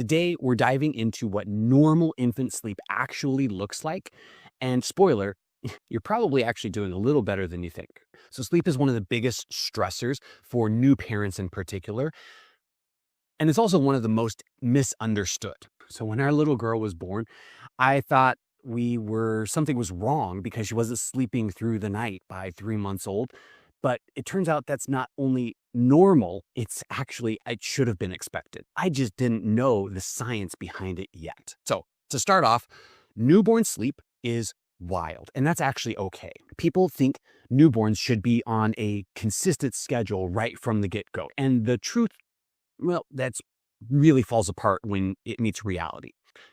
Today, we're diving into what normal infant sleep actually looks like. And spoiler, you're probably actually doing a little better than you think. So, sleep is one of the biggest stressors for new parents in particular. And it's also one of the most misunderstood. So, when our little girl was born, I thought something was wrong because she wasn't sleeping through the night by 3 months old. But it turns out that's not only normal, it should have been expected. I just didn't know the science behind it yet. So, to start off, newborn sleep is wild, and that's actually okay. People think newborns should be on a consistent schedule right from the get-go. And the truth, well, that's really falls apart when it meets reality.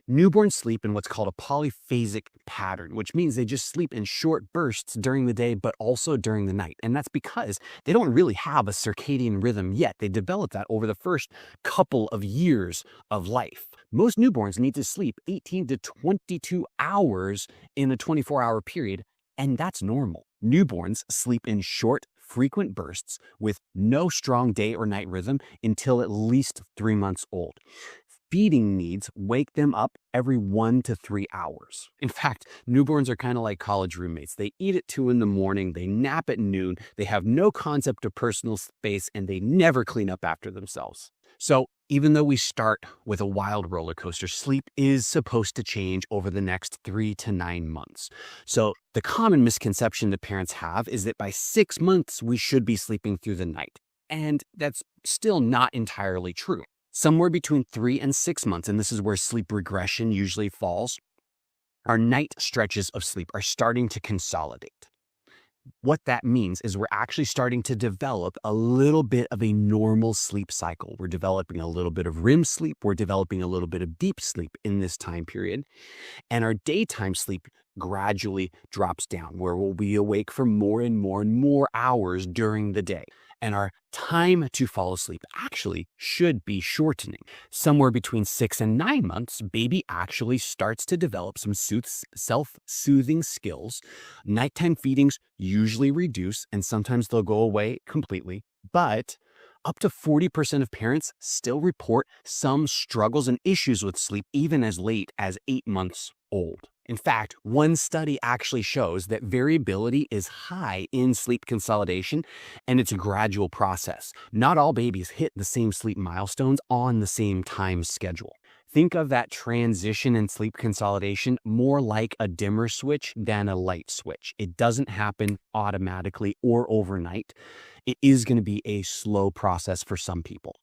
Newborns sleep in what's called a polyphasic pattern, which means they just sleep in short bursts during the day, but also during the night. And that's because they don't really have a circadian rhythm yet. They develop that over the first couple of years of life. Most newborns need to sleep 18 to 22 hours in a 24-hour period, and that's normal. Newborns sleep in short, frequent bursts with no strong day or night rhythm until at least 3 months old. Feeding needs wake them up every 1 to 3 hours. In fact, newborns are kind of like college roommates. They eat at 2 in the morning, they nap at noon, they have no concept of personal space, and they never clean up after themselves. So even though we start with a wild roller coaster, sleep is supposed to change over the next 3 to 9 months. So the common misconception that parents have is that by 6 months, we should be sleeping through the night. And that's still not entirely true. Somewhere between 3 and 6 months, and this is where sleep regression usually falls, our night stretches of sleep are starting to consolidate. What that means is we're actually starting to develop a little bit of a normal sleep cycle. We're developing a little bit of REM sleep. We're developing a little bit of deep sleep in this time period. And our daytime sleep gradually drops down, where we'll be awake for more and more and more hours during the day. And our time to fall asleep actually should be shortening. Somewhere between 6 and 9 months, baby actually starts to develop some self-soothing skills. Nighttime feedings usually reduce, and sometimes they'll go away completely. But up to 40% of parents still report some struggles and issues with sleep even as late as 8 months old. In fact, one study actually shows that variability is high in sleep consolidation, and it's a gradual process. Not all babies hit the same sleep milestones on the same time schedule. Think of that transition in sleep consolidation more like a dimmer switch than a light switch. It doesn't happen automatically or overnight. It is going to be a slow process for some people.